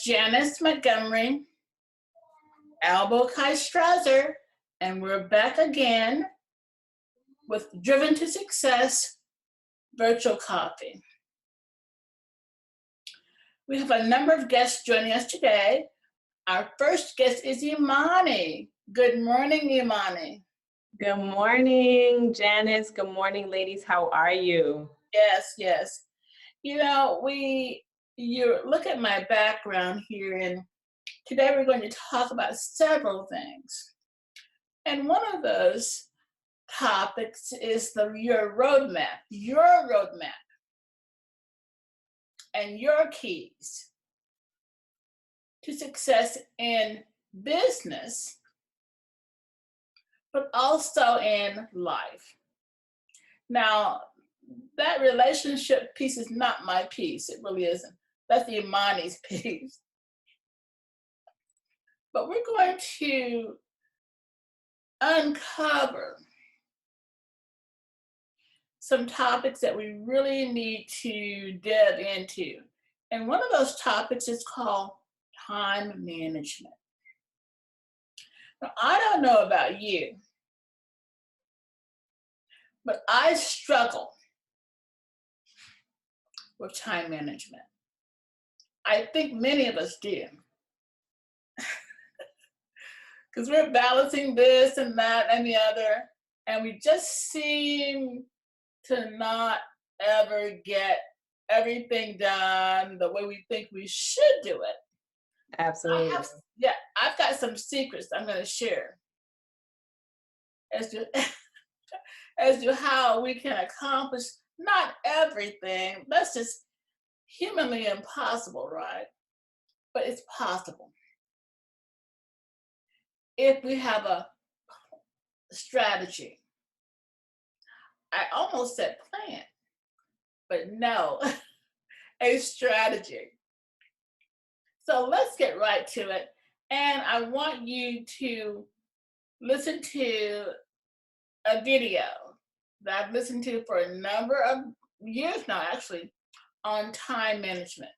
Janice Montgomery, Albokai Strauser, and we're back again with Driven to Success Virtual Coffee. We have a number of guests joining us today. Our first guest is Imani. Good morning, Imani. Good morning, Janice. Good morning, ladies. How are you? Yes, yes. You know, you look at my background here, and today we're going to talk about several things. And one of those topics is your roadmap and your keys to success in business, but also in life. Now, that relationship piece is not my piece. It really isn't. That's the Imani's piece. But we're going to uncover some topics that we really need to delve into. And one of those topics is called time management. Now, I don't know about you, but I struggle with time management. I think many of us do. Because we're balancing this and that and the other, and we just seem to not ever get everything done the way we think we should do it. Absolutely. I've got some secrets I'm going to share as to how we can accomplish not everything. That's just humanly impossible, right? But it's possible if we have a strategy. I almost said plan, but no, a strategy. So let's get right to it. And I want you to listen to a video that I've listened to for a number of years now, actually, on time management.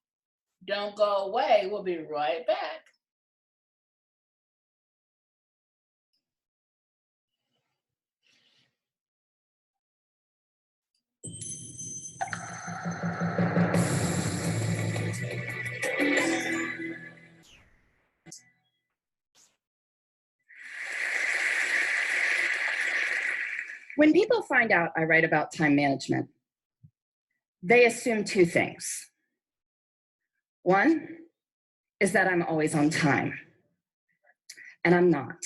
Don't go away. We'll be right back. When people find out I write about time management, they assume two things. One is that I'm always on time, and I'm not.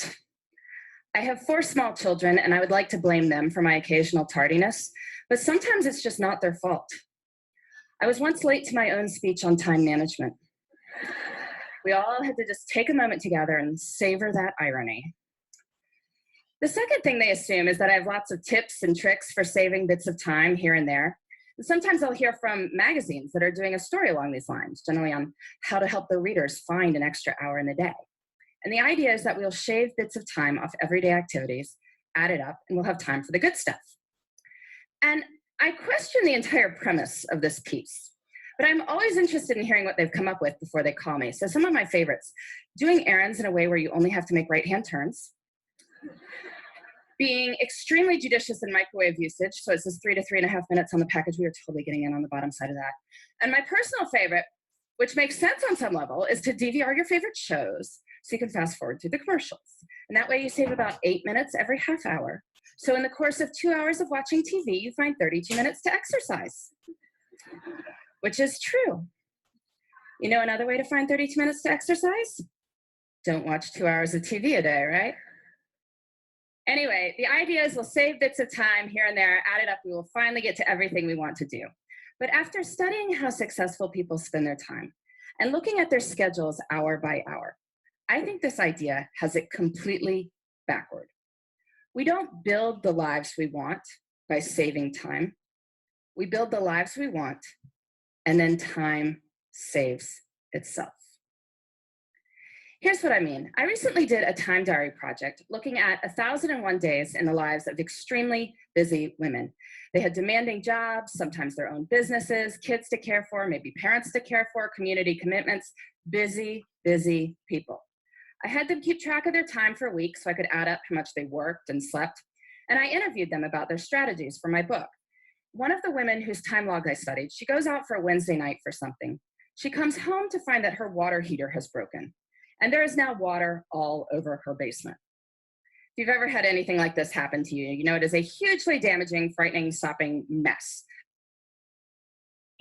I have 4 small children, and I would like to blame them for my occasional tardiness, but sometimes it's just not their fault. I was once late to my own speech on time management. We all had to just take a moment together and savor that irony. The second thing they assume is that I have lots of tips and tricks for saving bits of time here and there. And sometimes I'll hear from magazines that are doing a story along these lines, generally on how to help their readers find an extra hour in the day. And the idea is that we'll shave bits of time off everyday activities, add it up, and we'll have time for the good stuff. And I question the entire premise of this piece, but I'm always interested in hearing what they've come up with before they call me. So some of my favorites: doing errands in a way where you only have to make right-hand turns, being extremely judicious in microwave usage, so it says 3 to 3.5 minutes on the package. We are totally getting in on the bottom side of that. And my personal favorite, which makes sense on some level, is to DVR your favorite shows so you can fast forward through the commercials. And that way you save about 8 minutes every half hour. So in the course of 2 hours of watching TV, you find 32 minutes to exercise, which is true. You know another way to find 32 minutes to exercise? Don't watch 2 hours of TV a day, right? Anyway, the idea is we'll save bits of time here and there, add it up, we will finally get to everything we want to do. But after studying how successful people spend their time and looking at their schedules hour by hour, I think this idea has it completely backward. We don't build the lives we want by saving time. We build the lives we want, and then time saves itself. Here's what I mean. I recently did a time diary project looking at 1,001 days in the lives of extremely busy women. They had demanding jobs, sometimes their own businesses, kids to care for, maybe parents to care for, community commitments, busy, busy people. I had them keep track of their time for a week so I could add up how much they worked and slept, and I interviewed them about their strategies for my book. One of the women whose time log I studied, she goes out for a Wednesday night for something. She comes home to find that her water heater has broken, and there is now water all over her basement. If you've ever had anything like this happen to you, you know it is a hugely damaging, frightening, stopping mess.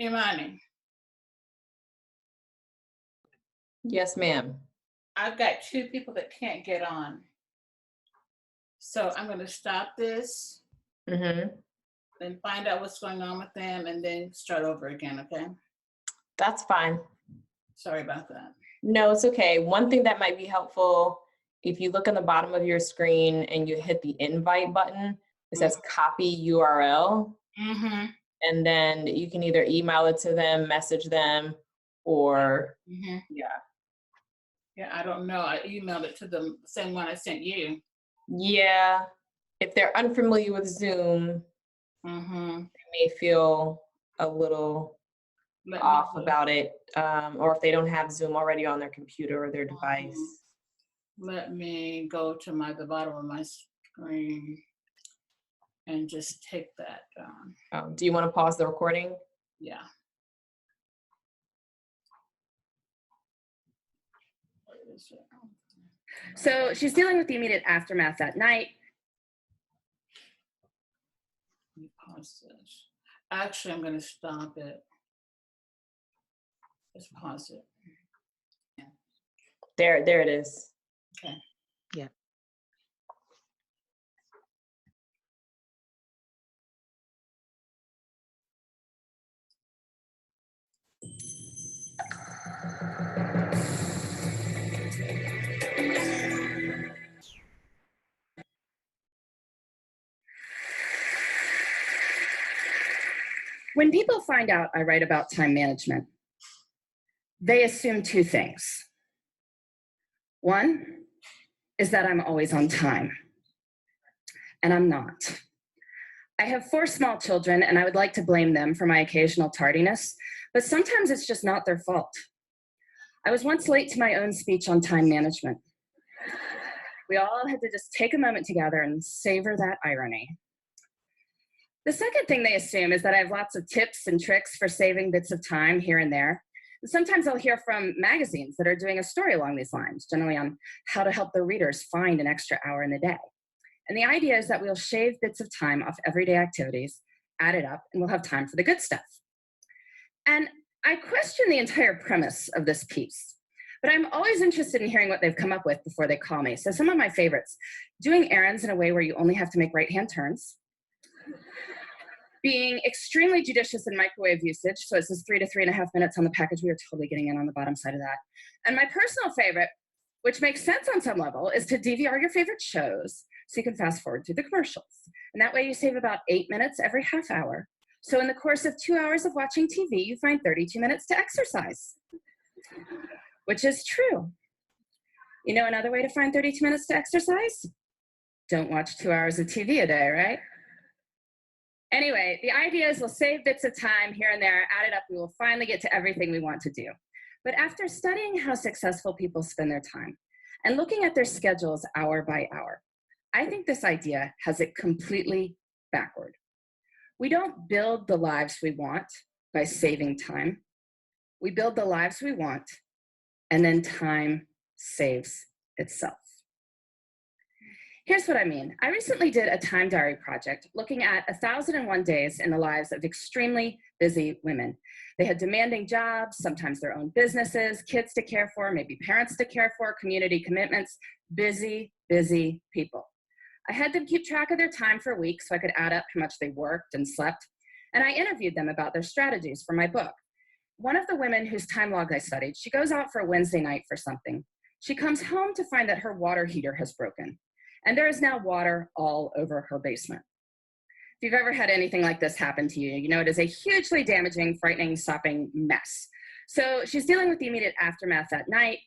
Imani, Yes, ma'am. I've got two people that can't get on. So I'm going to stop this Mm-hmm. and find out what's going on with them and then start over again, okay? That's fine. Sorry about that. No, it's okay. One thing that might be helpful, if you look on the bottom of your screen and you hit the invite button, it says copy URL. Mm-hmm. And then you can either email it to them, message them, or Mm-hmm. yeah. Yeah, I don't know. I emailed it to the same one I sent you. Yeah. If they're unfamiliar with Zoom, Mm-hmm. they may feel a little off about it, or if they don't have Zoom already on their computer or their device. Let me go to the bottom of my screen and just take that down. Do you want to pause the recording? Yeah. So she's dealing with the immediate aftermath that night. Let me pause this. Actually, I'm going to stop it. Just pause it. There it is. Okay. Yeah. When people find out I write about time management, they assume two things. One is that I'm always on time, and I'm not. I have 4 small children, and I would like to blame them for my occasional tardiness, but sometimes it's just not their fault. I was once late to my own speech on time management. We all had to just take a moment together and savor that irony. The second thing they assume is that I have lots of tips and tricks for saving bits of time here and there. And sometimes I'll hear from magazines that are doing a story along these lines, generally on how to help their readers find an extra hour in the day. And the idea is that we'll shave bits of time off everyday activities, add it up, and we'll have time for the good stuff. And I question the entire premise of this piece, but I'm always interested in hearing what they've come up with before they call me. So some of my favorites: doing errands in a way where you only have to make right-hand turns, being extremely judicious in microwave usage, so it says 3 to 3.5 minutes on the package. We are totally getting in on the bottom side of that. And my personal favorite, which makes sense on some level, is to DVR your favorite shows so you can fast forward through the commercials. And that way you save about 8 minutes every half hour. So in the course of 2 hours of watching TV, you find 32 minutes to exercise, which is true. You know another way to find 32 minutes to exercise? Don't watch 2 hours of TV a day, right? Anyway, the idea is we'll save bits of time here and there, add it up, we will finally get to everything we want to do. But after studying how successful people spend their time and looking at their schedules hour by hour, I think this idea has it completely backward. We don't build the lives we want by saving time. We build the lives we want, and then time saves itself. Here's what I mean. I recently did a time diary project looking at 1,001 days in the lives of extremely busy women. They had demanding jobs, sometimes their own businesses, kids to care for, maybe parents to care for, community commitments, busy, busy people. I had them keep track of their time for a week so I could add up how much they worked and slept, and I interviewed them about their strategies for my book. One of the women whose time log I studied, she goes out for a Wednesday night for something. She comes home to find that her water heater has broken, and there is now water all over her basement. If you've ever had anything like this happen to you, you know it is a hugely damaging, frightening, stopping mess. So she's dealing with the immediate aftermath that night.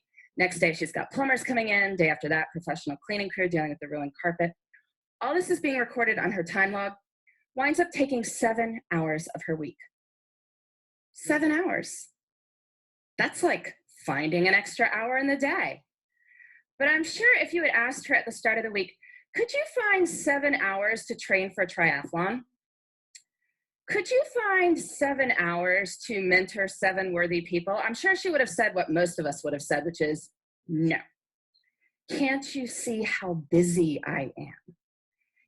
Next day, she's got plumbers coming in. Day after that, professional cleaning crew dealing with the ruined carpet. All this is being recorded on her time log. Winds up taking 7 hours of her week. 7 hours. That's like finding an extra hour in the day. But I'm sure if you had asked her at the start of the week, could you find 7 hours to train for a triathlon? Could you find 7 hours to mentor 7 worthy people? I'm sure she would have said what most of us would have said, which is no. Can't you see how busy I am?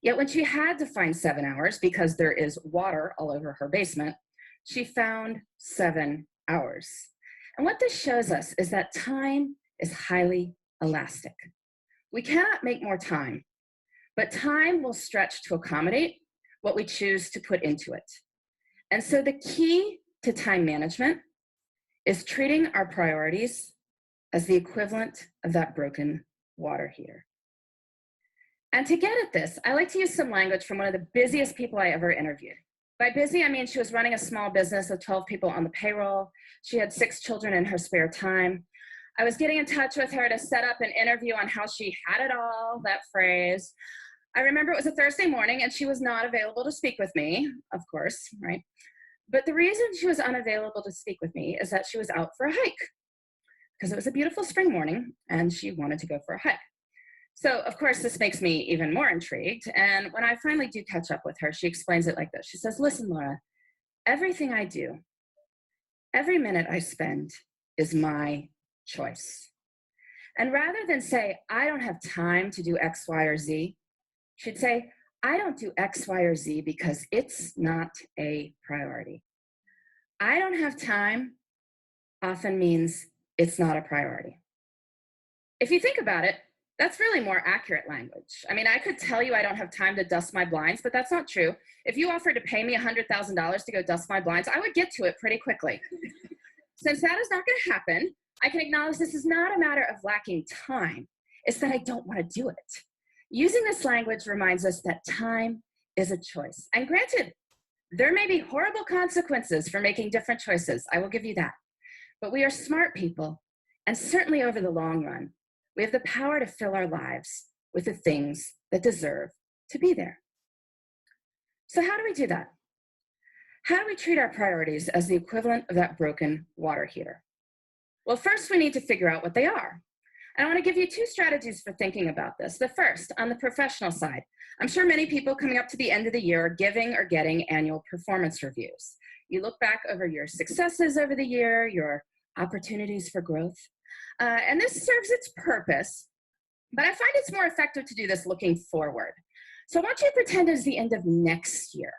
Yet when she had to find 7 hours because there is water all over her basement, she found 7 hours. And what this shows us is that time is highly elastic. We cannot make more time, but time will stretch to accommodate what we choose to put into it. And so the key to time management is treating our priorities as the equivalent of that broken water heater. And to get at this, I like to use some language from one of the busiest people I ever interviewed. By busy, I mean she was running a small business of 12 people on the payroll. She had 6 children in her spare time. I was getting in touch with her to set up an interview on how she had it all, that phrase. I remember it was a Thursday morning and she was not available to speak with me, of course, right? But the reason she was unavailable to speak with me is that she was out for a hike because it was a beautiful spring morning and she wanted to go for a hike. So of course, this makes me even more intrigued. And when I finally do catch up with her, she explains it like this. She says, listen, Laura, everything I do, every minute I spend is my choice. And rather than say, I don't have time to do X, Y, or Z, she'd say, I don't do X, Y, or Z because it's not a priority. I don't have time often means it's not a priority. If you think about it, that's really more accurate language. I mean, I could tell you I don't have time to dust my blinds, but that's not true. If you offered to pay me $100,000 to go dust my blinds, I would get to it pretty quickly. Since that is not going to happen, I can acknowledge this is not a matter of lacking time. It's that I don't want to do it. Using this language reminds us that time is a choice. And granted, there may be horrible consequences for making different choices. I will give you that. But we are smart people, and certainly over the long run, we have the power to fill our lives with the things that deserve to be there. So how do we do that? How do we treat our priorities as the equivalent of that broken water heater? Well, first we need to figure out what they are. And I want to give you 2 strategies for thinking about this. The first, on the professional side, I'm sure many people coming up to the end of the year are giving or getting annual performance reviews. You look back over your successes over the year, your opportunities for growth, and this serves its purpose, but I find it's more effective to do this looking forward. So I want you to pretend it's the end of next year.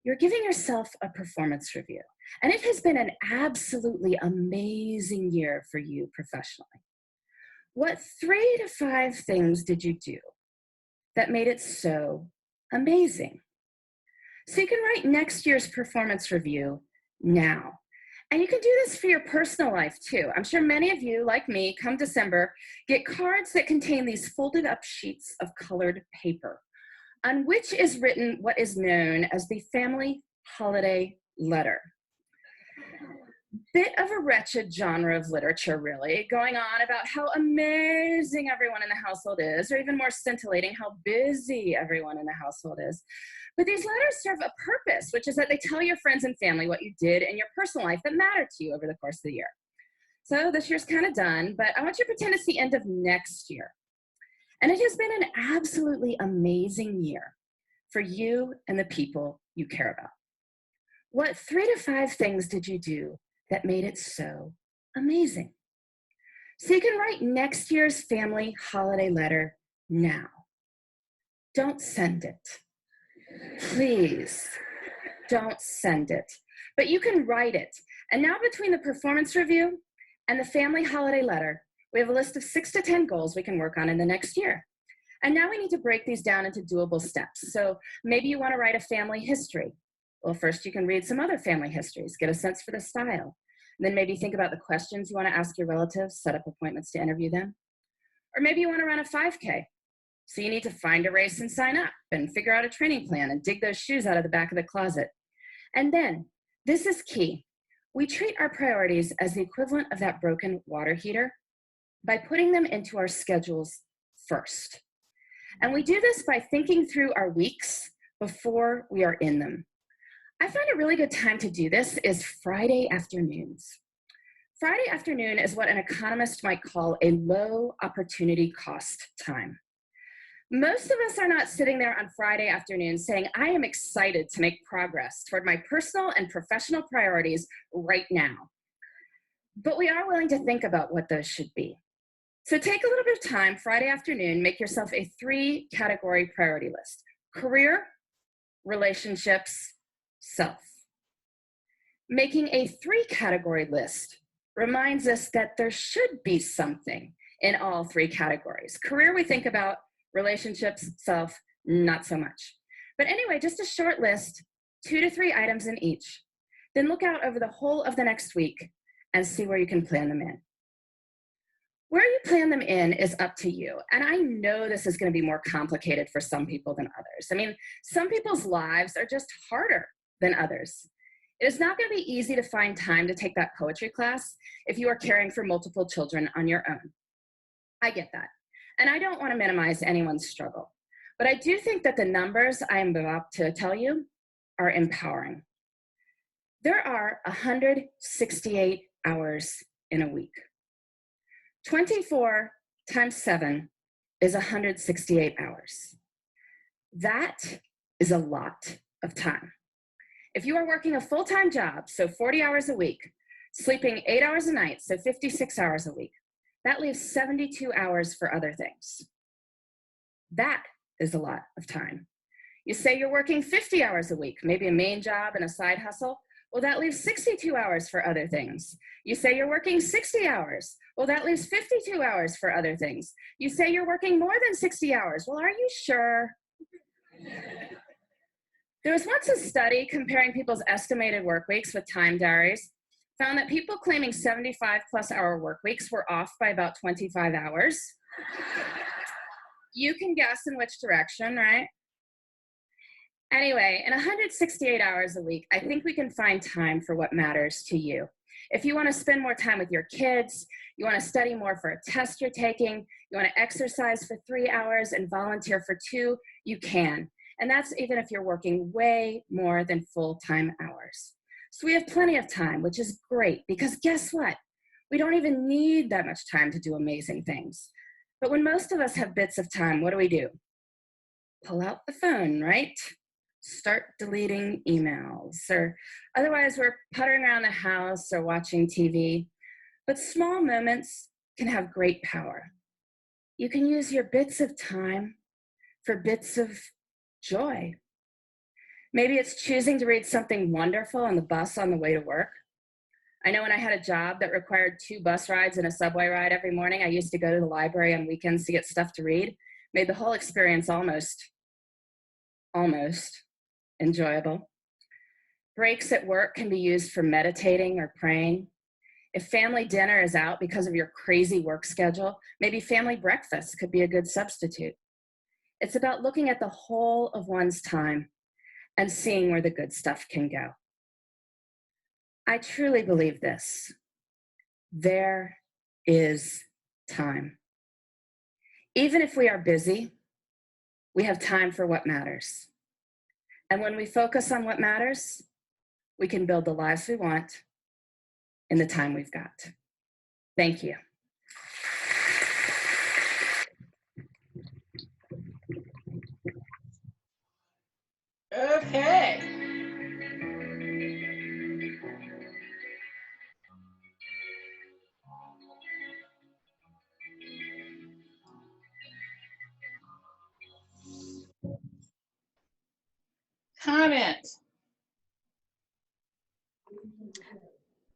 You're giving yourself a performance review, and it has been an absolutely amazing year for you professionally. What 3 to 5 things did you do that made it so amazing? So you can write next year's performance review now. And you can do this for your personal life too. I'm sure many of you, like me, come December, get cards that contain these folded up sheets of colored paper, on which is written what is known as the family holiday letter. Bit of a wretched genre of literature, really, going on about how amazing everyone in the household is, or even more scintillating, how busy everyone in the household is. But these letters serve a purpose, which is that they tell your friends and family what you did in your personal life that mattered to you over the course of the year. So this year's kind of done, but I want you to pretend it's the end of next year. And it has been an absolutely amazing year for you and the people you care about. What 3 to 5 things did you do that made it so amazing? So you can write next year's family holiday letter now. Don't send it. Please don't send it. But you can write it. And now between the performance review and the family holiday letter, we have a list of 6 to 10 goals we can work on in the next year. And now we need to break these down into doable steps. So maybe you want to write a family history. Well, first you can read some other family histories, get a sense for the style. And then maybe think about the questions you want to ask your relatives, set up appointments to interview them. Or maybe you want to run a 5K. So you need to find a race and sign up and figure out a training plan and dig those shoes out of the back of the closet. And then, this is key. We treat our priorities as the equivalent of that broken water heater by putting them into our schedules first. And we do this by thinking through our weeks before we are in them. I find a really good time to do this is Friday afternoons. Friday afternoon is what an economist might call a low opportunity cost time. Most of us are not sitting there on Friday afternoon saying, I am excited to make progress toward my personal and professional priorities right now. But we are willing to think about what those should be. So take a little bit of time Friday afternoon, make yourself a 3-category priority list: career, relationships, self. Making a 3-category list reminds us that there should be something in all 3 categories. Career we think about, relationships, self, not so much. But anyway, just a short list, 2 to 3 items in each. Then look out over the whole of the next week and see where you can plan them in. Where you plan them in is up to you. And I know this is going to be more complicated for some people than others. I mean, some people's lives are just harder than others. It is not going to be easy to find time to take that poetry class if you are caring for multiple children on your own. I get that. And I don't want to minimize anyone's struggle. But I do think that the numbers I am about to tell you are empowering. There are 168 hours in a week. 24 times 7 is 168 hours. That is a lot of time. If you are working a full-time job, so 40 hours a week, sleeping 8 hours a night, so 56 hours a week, that leaves 72 hours for other things. That is a lot of time. You say you're working 50 hours a week, maybe a main job and a side hustle. Well, that leaves 62 hours for other things. You say you're working 60 hours. Well, that leaves 52 hours for other things. You say you're working more than 60 hours. Well, are you sure? There was once a study comparing people's estimated work weeks with time diaries, found that people claiming 75+ hour work weeks were off by about 25 hours. You can guess in which direction, right? Anyway, in 168 hours a week, I think we can find time for what matters to you. If you want to spend more time with your kids, you want to study more for a test you're taking, you want to exercise for 3 hours and volunteer for 2, you can. And that's even if you're working way more than full-time hours. So we have plenty of time, which is great, because guess what? We don't even need that much time to do amazing things. But when most of us have bits of time, what do? Pull out the phone, right? Start deleting emails, or otherwise we're puttering around the house or watching TV. But small moments can have great power. You can use your bits of time for bits of joy. Maybe it's choosing to read something wonderful on the bus on the way to work. I know when I had a job that required 2 bus rides and a subway ride every morning, I used to go to the library on weekends to get stuff to read. Made the whole experience almost enjoyable. Breaks at work can be used for meditating or praying. If family dinner is out because of your crazy work schedule, maybe family breakfast could be a good substitute. It's about looking at the whole of one's time and seeing where the good stuff can go. I truly believe this. There is time. Even if we are busy, we have time for what matters. And when we focus on what matters, we can build the lives we want in the time we've got. Thank you. Okay. Comment.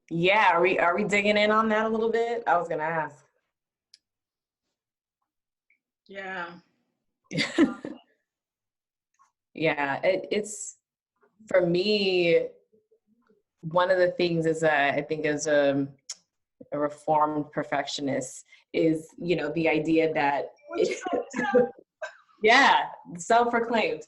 Yeah, are we digging in on that a little bit? I was gonna ask. Yeah. Yeah, it's for me, one of the things is I think as a reformed perfectionist is, you know, the idea that yeah, self-proclaimed.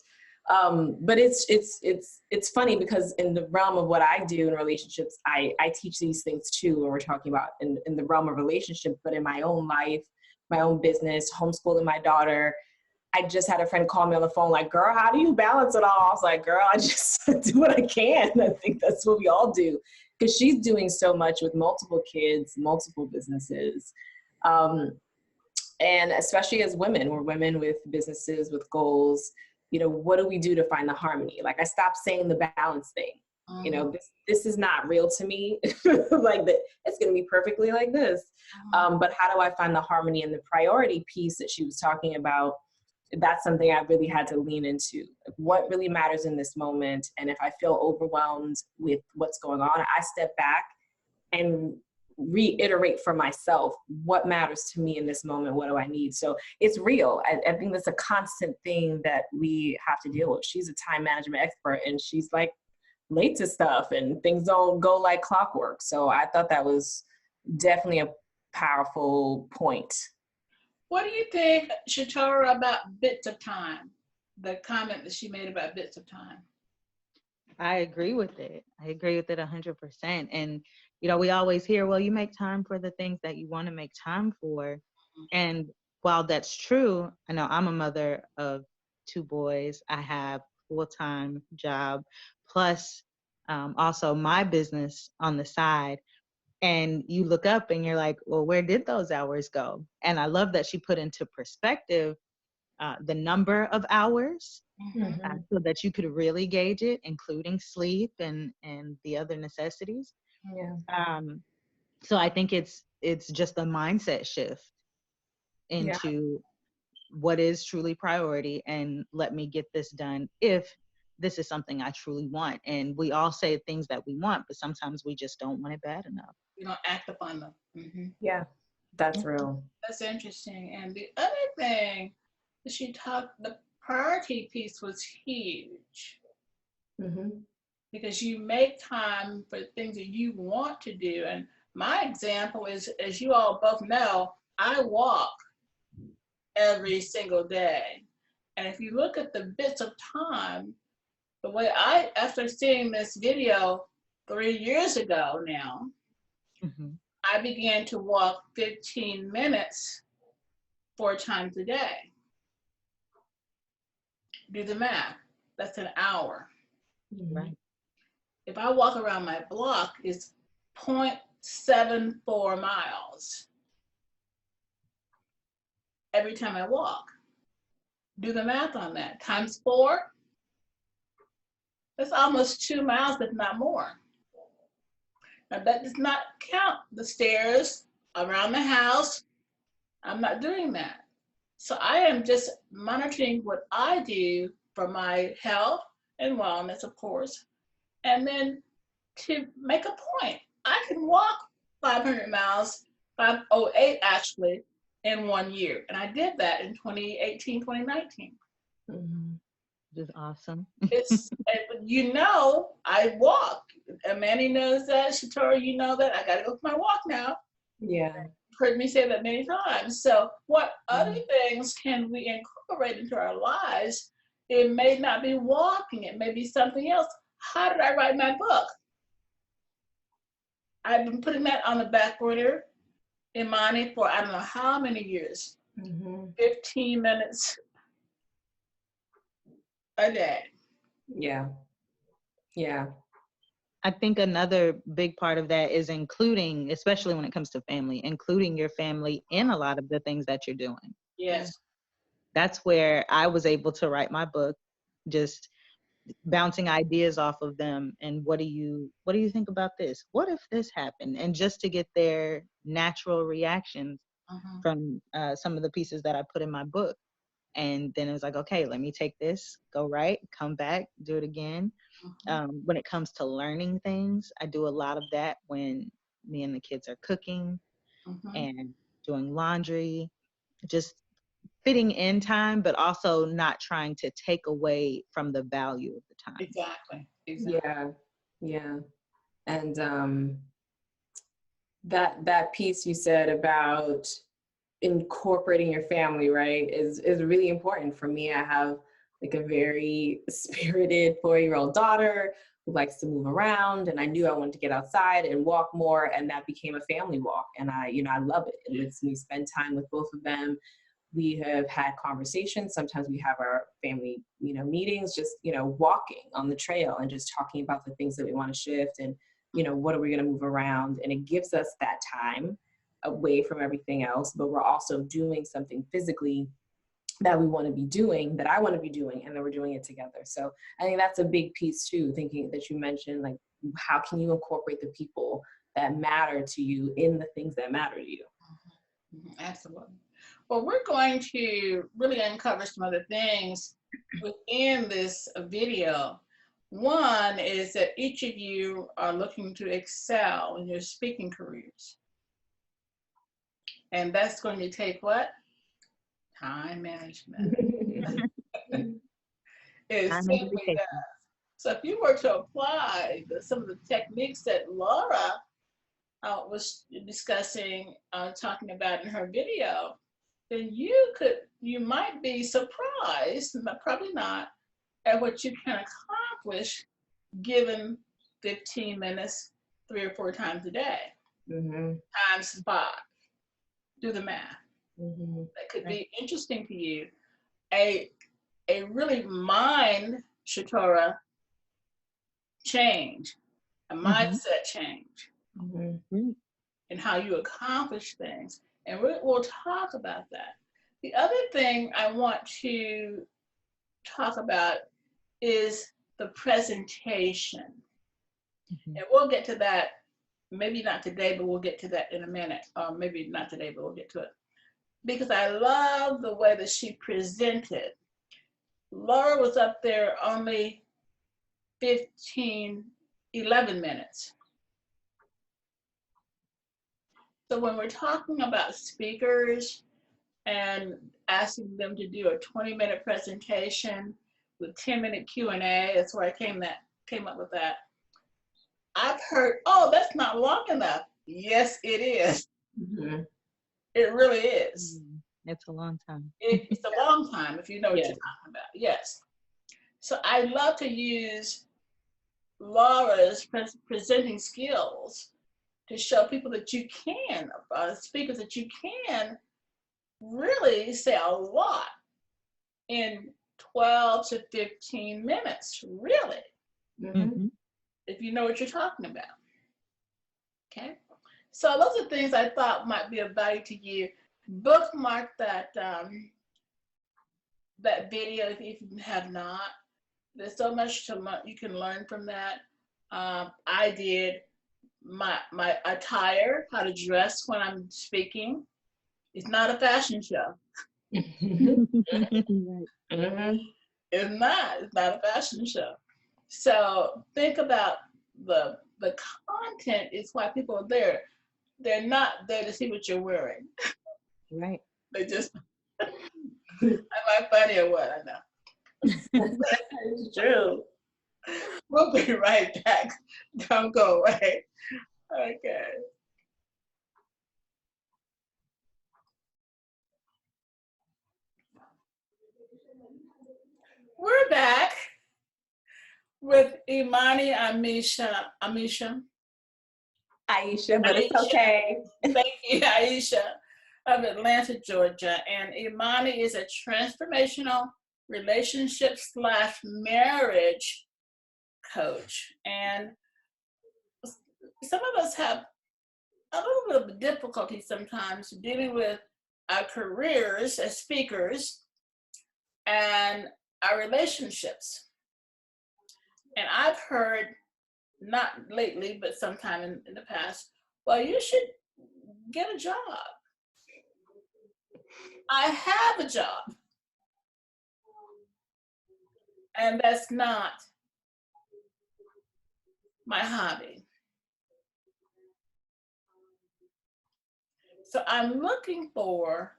But it's funny because in the realm of what I do in relationships, I teach these things too when we're talking about in the realm of relationship, but in my own life, my own business, homeschooling my daughter. I just had a friend call me on the phone like, girl, how do you balance it all? I was like, girl, I just do what I can. I think that's what we all do, because she's doing so much with multiple kids, multiple businesses. And especially as women, we're women with businesses, with goals. What do we do to find the harmony? Like, I stopped saying the balance thing. This is not real to me. Like, it's going to be perfectly like this. But how do I find the harmony and the priority piece that she was talking about? That's something I really had to lean into. What really matters in this moment? And if I feel overwhelmed with what's going on, I step back and reiterate for myself what matters to me in this moment. What do I need? So it's real. I think that's a constant thing that we have to deal with. She's a time management expert, and she's like late to stuff, and things don't go like clockwork. So I thought that was definitely a powerful point. What do you think, Shatara, about bits of time? The comment that she made about bits of time. I agree with it. I agree with it 100%. And, we always hear, well, you make time for the things that you want to make time for. And while that's true, I know I'm a mother of 2 boys. I have a full-time job, plus also my business on the side. And you look up and you're like, well, where did those hours go? And I love that she put into perspective the number of hours so that you could really gauge it, including sleep and the other necessities. Yeah. So I think it's just a mindset shift into what is truly priority, and let me get this done if this is something I truly want. And we all say things that we want, but sometimes we just don't want it bad enough. We don't act upon them. Yeah, that's real. That's interesting. And the other thing that she talked, the priority piece was huge. Because you make time for things that you want to do. And my example is, as you all both know, I walk every single day. And if you look at the bits of time, the way after seeing this video 3 years ago now, I began to walk 15 minutes 4 times a day. Do the math, that's an hour. Right. If I walk around my block, it's 0.74 miles every time I walk. Do the math on that, times 4, that's almost 2 miles, if not more. Now that does not count the stairs around the house. I'm not doing that. So I am just monitoring what I do for my health and wellness, of course. And then to make a point, I can walk 500 miles, 508 actually, in 1 year. And I did that in 2018, 2019. Just awesome. I walk. And Manny knows that. Shatara, you know that. I got to go for my walk now. Yeah. You've heard me say that many times. So what other things can we incorporate into our lives? It may not be walking. It may be something else. How did I write my book? I've been putting that on the back burner, Imani, for I don't know how many years. 15 minutes a day. Yeah. I think another big part of that is including, especially when it comes to family, including your family in a lot of the things that you're doing. Yes. That's where I was able to write my book, just bouncing ideas off of them. And what do you think about this? What if this happened? And just to get their natural reactions from some of the pieces that I put in my book. And then it was like, okay, let me take this, go right, come back, do it again. When it comes to learning things, I do a lot of that when me and the kids are cooking and doing laundry, just fitting in time, but also not trying to take away from the value of the time. Exactly. Yeah. And that piece you said about incorporating your family, right, is really important for me. I have like a very spirited 4-year-old daughter who likes to move around. And I knew I wanted to get outside and walk more. And that became a family walk. And I love it. It lets me spend time with both of them. We have had conversations. Sometimes we have our family, meetings, just, walking on the trail and just talking about the things that we want to shift and, what are we going to move around? And it gives us that time away from everything else, but we're also doing something physically that we want to be doing, that I want to be doing, and then we're doing it together. So I think that's a big piece too, thinking that you mentioned, like, how can you incorporate the people that matter to you in the things that matter to you? Absolutely. Well, we're going to really uncover some other things within this video. One is that each of you are looking to excel in your speaking careers. And that's going to take what? Time management. It simply does. So if you were to apply some of the techniques that Laura was discussing, talking about in her video, then you might be surprised, but probably not, at what you can accomplish given 15 minutes 3 or 4 times a day. Times 5. Do the math. That could be interesting to you. A really mind, Shatora, change, a mindset change, and how you accomplish things. And we'll talk about that. The other thing I want to talk about is the presentation. And we'll get to that, maybe not today, but we'll get to that in a minute. Or maybe not today, but we'll get to it. Because I love the way that she presented. Laura was up there only 11 minutes. So when we're talking about speakers and asking them to do a 20-minute presentation with 10-minute Q&A, that's where I came up with that. I've heard, oh, that's not long enough. Yes, it is. It really is. It's a long time. It's a long time if you know what you're talking about. Yes. So I love to use Laura's presenting skills to show people that you can, speakers, that you can really say a lot in 12 to 15 minutes, really, if you know what you're talking about. Okay, so those are things I thought might be of value to you. Bookmark that that video if you have not. There's so much you can learn from that. I did my attire, how to dress when I'm speaking. It's not a fashion show. It's not a fashion show. So think about the content is why people are there. They're not there to see what you're wearing. Right. They just, am I funny or what? I know. It's true. We'll be right back. Don't go away. Okay. We're back with Imani Aisha, but it's okay. Thank you, Aisha, of Atlanta, Georgia. And Imani is a transformational relationship / marriage coach. And some of us have a little bit of difficulty sometimes dealing with our careers as speakers and our relationships. And I've heard, not lately, but sometime in the past, well, you should get a job. I have a job. And that's not my hobby. So I'm looking for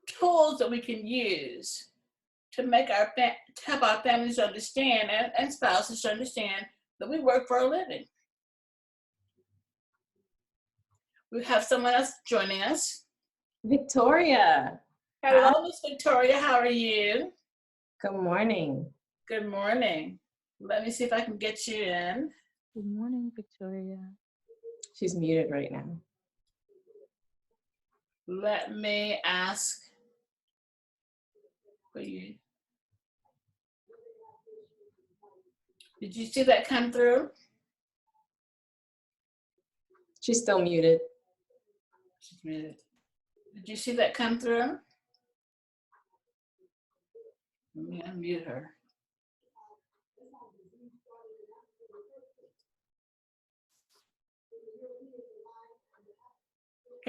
tools that we can use to make help our families understand and spouses understand that we work for a living. We have someone else joining us. Victoria. Hello, Miss Victoria. How are you? Good morning. Good morning. Let me see if I can get you in. Good morning, Victoria. She's muted right now. Let me ask for you. Did you see that come through? She's still muted. She's muted. Did you see that come through? Let me unmute her.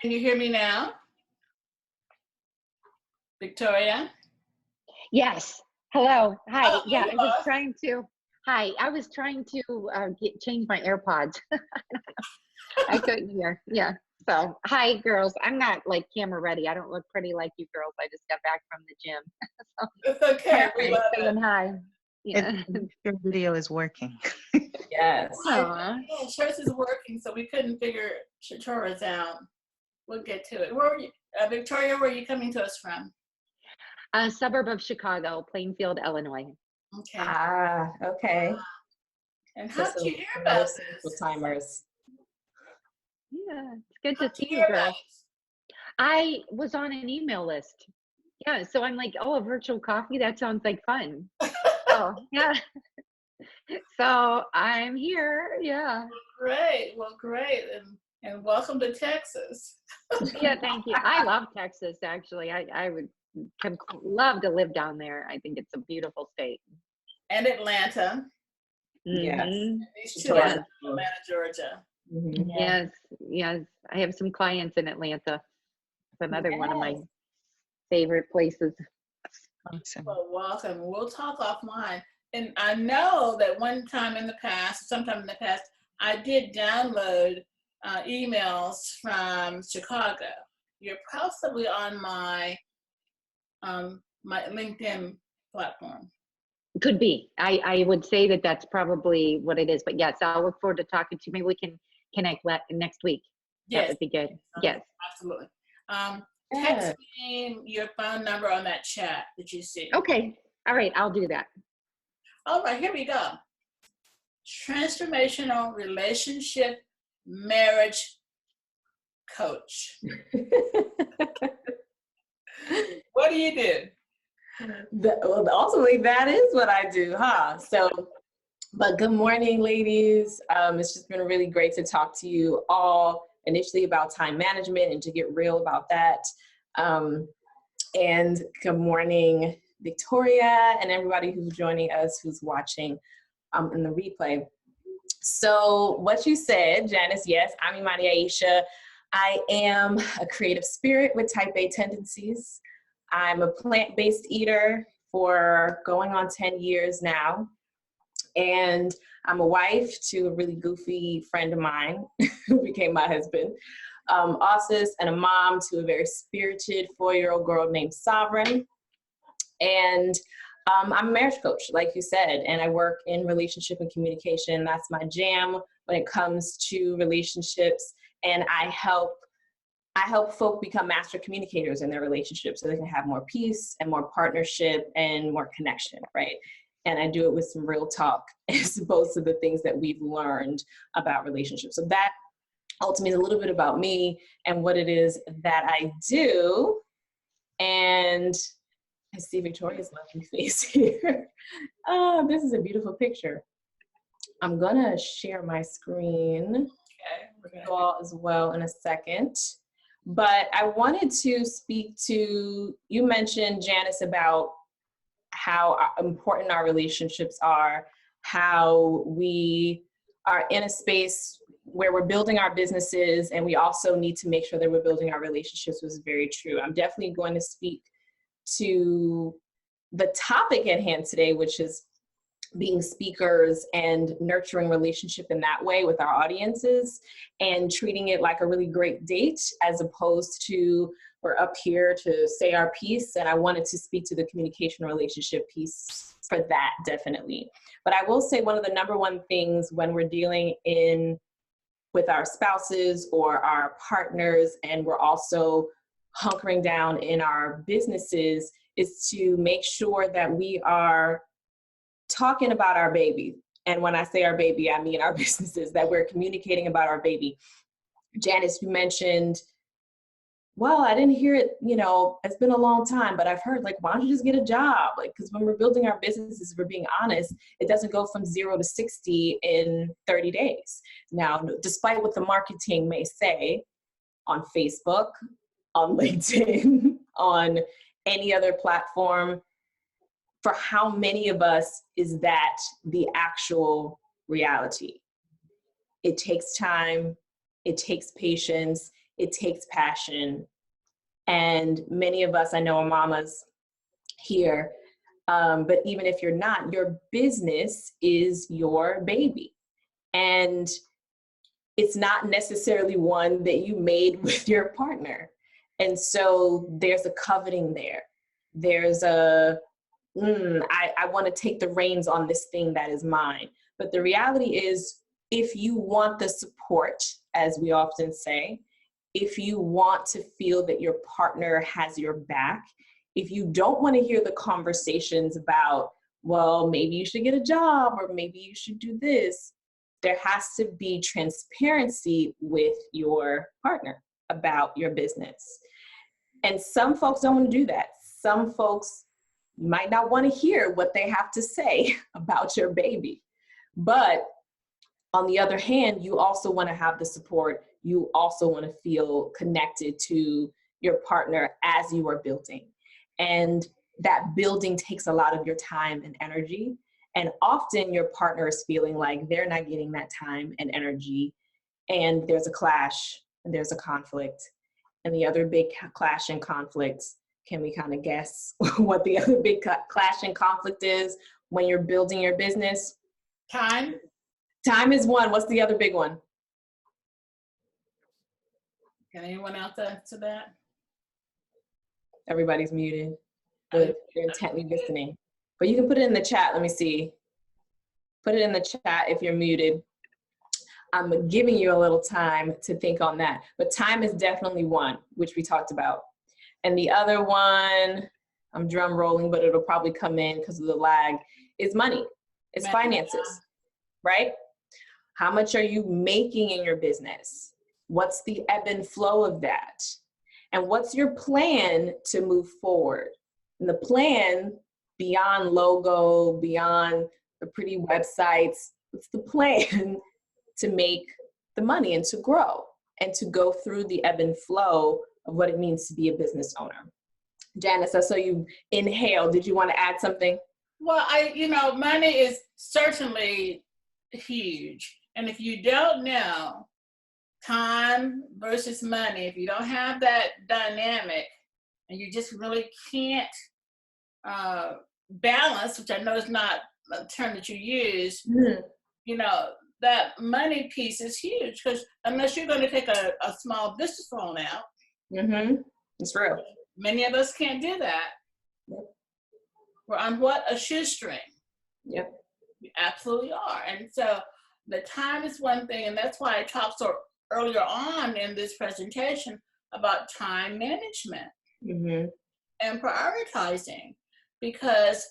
Can you hear me now? Victoria? Yes. Hello. Hi. Oh, Yeah, there I you was are. trying to. Hi. I was trying to change my AirPods. I couldn't hear. Yeah. So, hi, girls. I'm not like camera ready. I don't look pretty like you girls. I just got back from the gym. So, It's okay. We I'm love saying it. hi. Yeah. Your video is working. Yes. Aw. Yeah, hers is working, so we couldn't figure Shatora's out. We'll get to it. Where were you, Victoria, where are you coming to us from? A suburb of Chicago, Plainfield, Illinois. Okay. Ah, okay. And how did you hear Some about other this? Central Timers. Yeah, it's good How'd to see you you hear about girls. I was on an email list. Yeah, so I'm like, oh, a virtual coffee? That sounds like fun. Oh, yeah. So I'm here. Yeah. Great. Well, great. And welcome to Texas. Yeah, thank you. I love Texas, actually. I would love to live down there. I think it's a beautiful state. And Atlanta. Yes. Mhm. These two are Yes. from Atlanta, Georgia. Mhm. Yes, yes. I have some clients in Atlanta. It's another one of my Yes. favorite places. Awesome. Well, welcome. We'll talk offline. And I know that one time in the past, sometime in the past, I did download emails from Chicago. You're possibly on my my LinkedIn platform. Could be. I would say that that's probably what it is. But yes, I'll look forward to talking to you. Maybe we can connect next week. That Yes, would be good. Yes. absolutely. Yeah. Text me your phone number on that chat that you see. Okay. All right. I'll do that. All right, here we go. Transformational relationship marriage coach. What do you do? Well, ultimately, that is what I do, huh? So, but good morning, ladies. It's just been really great to talk to you all initially about time management and to get real about that. And good morning, Victoria, and everybody who's joining us, who's watching in the replay. So what you said, Janice, yes, I'm Imani Aisha. I am a creative spirit with type A tendencies. I'm a plant-based eater for going on 10 years now. And I'm a wife to a really goofy friend of mine who became my husband. Also, and a mom to a very spirited 4-year-old girl named Sovereign. And I'm a marriage coach, like you said, and I work in relationship and communication. That's my jam when it comes to relationships. And I help folk become master communicators in their relationships so they can have more peace and more partnership and more connection, right? And I do it with some real talk as opposed to the things that we've learned about relationships. So that ultimately is a little bit about me and what it is that I do. And I see Victoria's lovely face here. Oh, this is a beautiful picture. I'm gonna share my screen with you all as well in a second. But I wanted to speak to, you mentioned, Janice, about how important our relationships are, how we are in a space where we're building our businesses and we also need to make sure that we're building our relationships was very true. I'm definitely going to speak to the topic at hand today, which is being speakers and nurturing relationship in that way with our audiences and treating it like a really great date as opposed to we're up here to say our piece. And I wanted to speak to the communication relationship piece for that, definitely. But I will say one of the number one things when we're dealing with our spouses or our partners, and we're also hunkering down in our businesses is to make sure that we are talking about our baby. And when I say our baby, I mean our businesses, that we're communicating about our baby. Janice, you mentioned, well, I didn't hear it, it's been a long time, but I've heard, like, why don't you just get a job? Like, because when we're building our businesses, if we're being honest, it doesn't go from 0 to 60 in 30 days. Now, despite what the marketing may say on Facebook, on LinkedIn, on any other platform, for how many of us is that the actual reality? It takes time, it takes patience, it takes passion. And many of us, I know, are mamas here, but even if you're not, your business is your baby. And it's not necessarily one that you made with your partner. And so there's a coveting there. There's I want to take the reins on this thing that is mine. But the reality is, if you want the support, as we often say, if you want to feel that your partner has your back, if you don't want to hear the conversations about, well, maybe you should get a job or maybe you should do this, there has to be transparency with your partner about your business. And some folks don't want to do that. Some folks might not want to hear what they have to say about your baby. But on the other hand, you also want to have the support. You also want to feel connected to your partner as you are building. And that building takes a lot of your time and energy. And often your partner is feeling like they're not getting that time and energy. And there's a clash and there's a conflict. And the other big clash and conflicts, can we kind of guess what the other big clash and conflict is when you're building your business? Time. Time is one. What's the other big one? Can anyone else answer that? Everybody's muted, but you're intently listening. But you can put it in the chat. Let me see. Put it in the chat if you're muted. I'm giving you a little time to think on that. But time is definitely one, which we talked about. And the other one, I'm drum rolling, but it'll probably come in because of the lag, is money. It's finances, right? How much are you making in your business? What's the ebb and flow of that? And what's your plan to move forward? And the plan, beyond logo, beyond the pretty websites, what's the plan to make the money and to grow and to go through the ebb and flow of what it means to be a business owner? Janice, I saw you inhale. Did you want to add something? Well, money is certainly huge. And if you don't know time versus money, if you don't have that dynamic and you just really can't balance, which I know is not a term that you use, that money piece is huge, because unless you're going to take a small business loan out, it's real. Many of us can't do that. Yep. We're on what? A shoestring. Yep. We absolutely are. And so the time is one thing, and that's why I talked so earlier on in this presentation about time management and prioritizing, because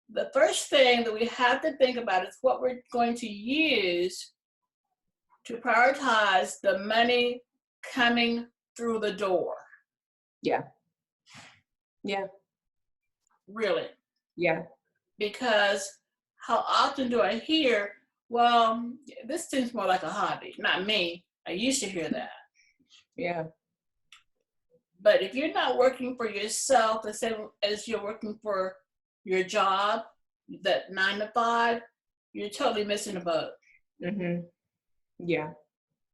the first thing that we have to think about is what we're going to use to prioritize the money coming through the door. Yeah. Yeah. Really. Yeah. Because how often do I hear, well, this seems more like a hobby. Not me. I used to hear that. Yeah. But if you're not working for yourself the same as you're working for your job, that 9 to 5, you're totally missing the boat. Yeah.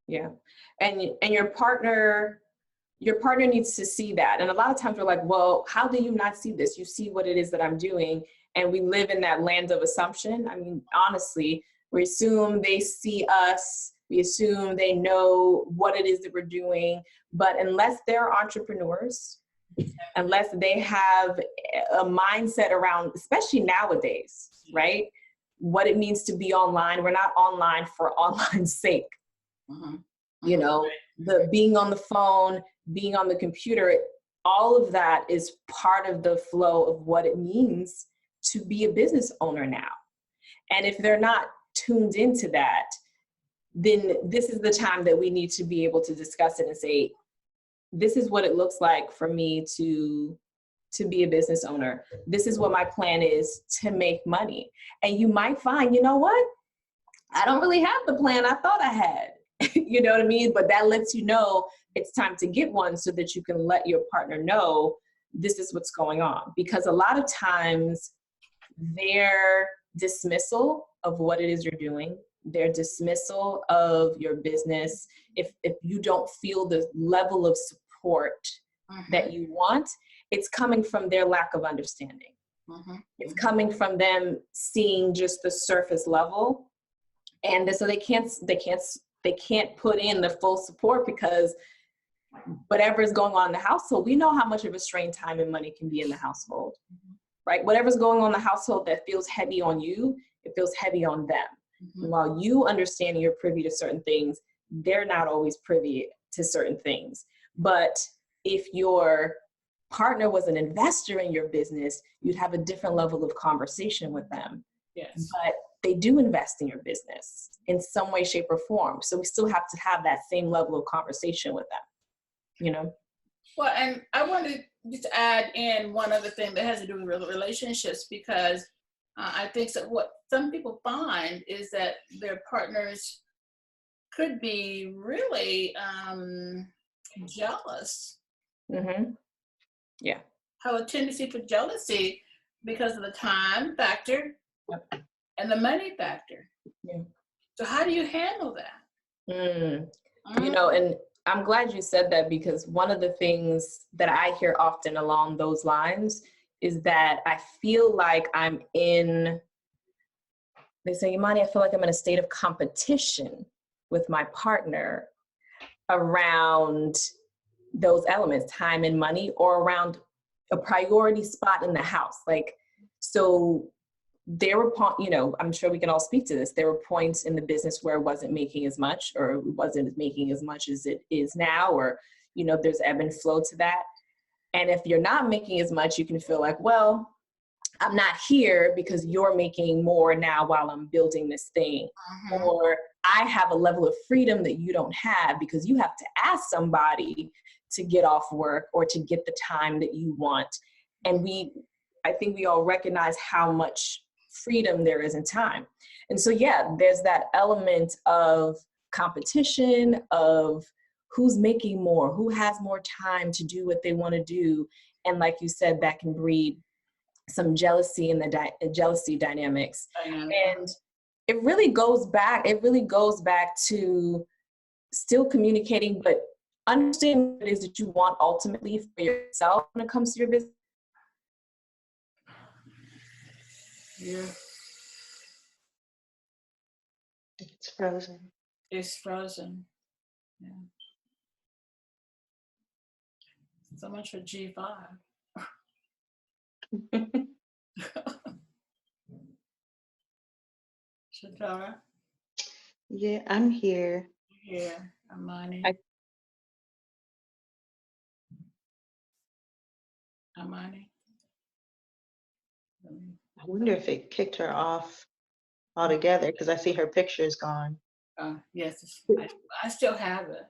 Yeah. And your partner needs to see that. And a lot of times we're like, well, how do you not see this? You see what it is that I'm doing. And we live in that land of assumption. I mean, honestly, we assume they see us. We assume they know what it is that we're doing. But unless they're entrepreneurs, unless they have a mindset around, especially nowadays, right? What it means to be online. We're not online for online's sake. The being on the phone, being on the computer, all of that is part of the flow of what it means to be a business owner now. And if they're not tuned into that, then this is the time that we need to be able to discuss it and say, this is what it looks like for me to be a business owner. This is what my plan is to make money. And you might find, you know what? I don't really have the plan I thought I had. You know what I mean? But that lets you know it's time to get one so that you can let your partner know this is what's going on. Because a lot of times their dismissal of what it is you're doing, their dismissal of your business, if you don't feel the level of support that you want, it's coming from their lack of understanding. It's coming from them seeing just the surface level, and so they can't put in the full support because whatever is going on in the household, we know how much of a strain time and money can be in the household, right? Whatever's going on in the household that feels heavy on you, it feels heavy on them. And while you understand and you're privy to certain things, they're not always privy to certain things. But if your partner was an investor in your business, you'd have a different level of conversation with them. Yes. But they do invest in your business in some way, shape, or form. So we still have to have that same level of conversation with them, you know? Well, and I wanted to add in one other thing that has to do with relationships, because I think that what some people find is that their partners could be really jealous. Yeah. Have a tendency for jealousy because of the time factor and the money factor. Yeah. So how do you handle that? You know, and I'm glad you said that, because one of the things that I hear often along those lines is that I feel like I'm in, they say, Imani, I feel like I'm in a state of competition with my partner around those elements, time and money, or around a priority spot in the house. Like, so there were, you know, I'm sure we can all speak to this. There were points in the business where it wasn't making as much, or it wasn't making as much as it is now, or, you know, there's ebb and flow to that. And if you're not making as much, you can feel like, well, I'm not here because you're making more now while I'm building this thing. Or I have a level of freedom that you don't have because you have to ask somebody to get off work or to get the time that you want. And I think we all recognize how much freedom there is in time. And so, yeah, there's that element of competition, of who's making more, who has more time to do what they want to do. And like you said, that can breed some jealousy in the jealousy dynamics. And it really goes back to still communicating, but understanding what it is that you want ultimately for yourself when it comes to your business. Yeah. It's frozen. It's frozen. Yeah. So much for G5. Shatara? Yeah, I'm here. Yeah, Amani. Amani. I wonder if it kicked her off altogether, because I see her picture is gone. Yes, I still have it.